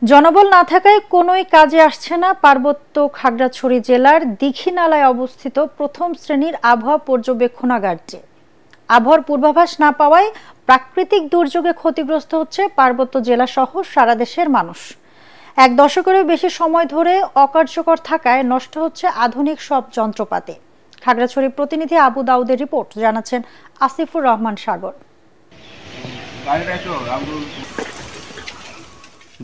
জনবল না থাকায় কোনোই কাজে আসছে না পার্বত্য খাগড়াছড়ি জেলার দীঘিনালায় অবস্থিত প্রথম শ্রেণীর আবহাওয়া পর্যবেক্ষণাগারটি। আবহাওয়ার পূর্বাভাস না পাওয়ায় প্রাকৃতিক দুর্যোগে ক্ষতিগ্রস্ত হচ্ছে পার্বত্য জেলা সহ সারা দেশের মানুষ। এক দশকেরও বেশি সময় ধরে অকার্যকর থাকায় নষ্ট হচ্ছে আধুনিক সব যন্ত্রপাতি। খাগড়াছড়ি প্রতিনিধি আবু দাউদের রিপোর্ট, জানাচ্ছেন আসিফুর রহমান সাগর।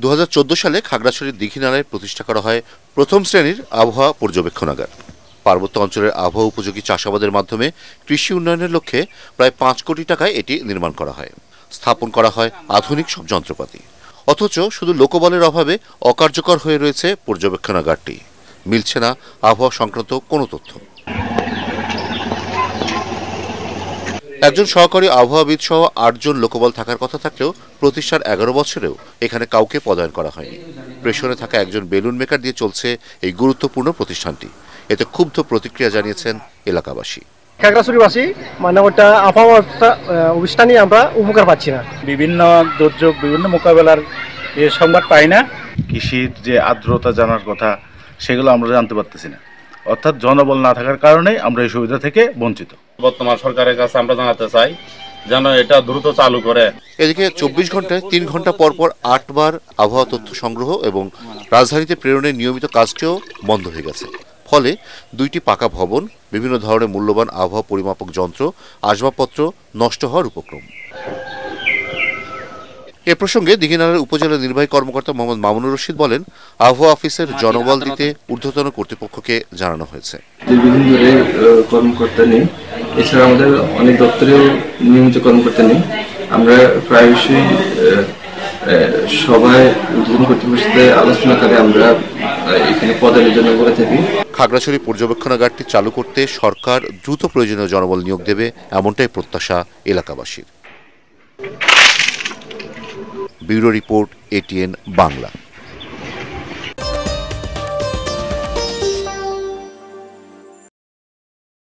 2014 সালে খাগড়াছড়ির দীঘিনালায় প্রতিষ্ঠা করা হয় প্রথম শ্রেণীর আবহাওয়া পর্যবেক্ষণাগার। পার্বত্য অঞ্চলের আবহাওয়া উপযোগী চাষাবাদের মাধ্যমে কৃষি উন্নয়নের লক্ষ্যে প্রায় 5 কোটি টাকায় এটি নির্মাণ করা হয়। স্থাপন করা হয় আধুনিক সব যন্ত্রপাতি। অথচ শুধু লোকবলের অভাবে অকার্যকর হয়ে রয়েছে পর্যবেক্ষণাগারটি। মিলছে না আবহাওয়া সংক্রান্ত কোনো তথ্য। একজন সহকারী আবহাওয়াবিদ সহ 8 জন লোকবল থাকার কথা থাকলেও প্রতিষ্ঠার 11 বছরেও এখানে কাউকে পদায়ন করা হয়নি। প্রেষণে থাকা একজন বেলুন মেকার দিয়ে চলছে এই গুরুত্বপূর্ণ প্রতিষ্ঠানটি। এতে ক্ষুব্ধ প্রতিক্রিয়া জানিয়েছেন এলাকাবাসী। খাগড়াছড়িবাসী ওটা আবহাওয়া অনুষ্ঠানে আমরা উপকার পাচ্ছি না। বিভিন্ন দুর্যোগ বিভিন্ন মোকাবেলার সংবাদ পাই না। কৃষির যে আর্দ্রতা জানার কথা সেগুলো আমরা জানতে পারতেছি না। অর্থাৎ জনবল না থাকার কারণে আমরা এই সুবিধা থেকে বঞ্চিত। বর্তমান সরকারের কাছে আমরা জানাতে চাই যেন এটা দ্রুত চালু করে। এদিকে 24 ঘন্টায় 3 ঘন্টা পর পর 8 বার আবহাওয়া তথ্য সংগ্রহ এবং রাজধানীতে প্রেরণের নিয়মিত কাজটিও বন্ধ হয়ে গেছে। ফলে 2টি পাকা ভবন, বিভিন্ন ধরনের মূল্যবান আবহাওয়া পরিমাপক যন্ত্র, আসবাবপত্র নষ্ট হওয়ার উপক্রম। এ প্রসঙ্গে দীঘিনালার উপজেলা নির্বাহী কর্মকর্তা মোহাম্মদ মামুনুর রশিদ বলেন, আবহাওয়া অফিসের জনবল দিতে ঊর্ধ্বতন কর্তৃপক্ষকে জানানো হয়েছে। দীর্ঘদিন ধরে কর্মকর্তা নেই, এছাড়া আমাদের অনেক দপ্তরেও নিয়মিত কর্মকর্তা নেই। আমরা প্রায়শই সবাই ঊর্ধ্বতন কর্তৃপক্ষের সাথে আলোচনাকালে আমরা এখানে পদায়নের জন্য বলে থাকি। খাগড়াছড়ি পর্যবেক্ষণাগারটি চালু করতে সরকার দ্রুত প্রয়োজনীয় জনবল নিয়োগ দেবে, এমনটাই প্রত্যাশা এলাকাবাসীর। Bureau report, ATN Bangla.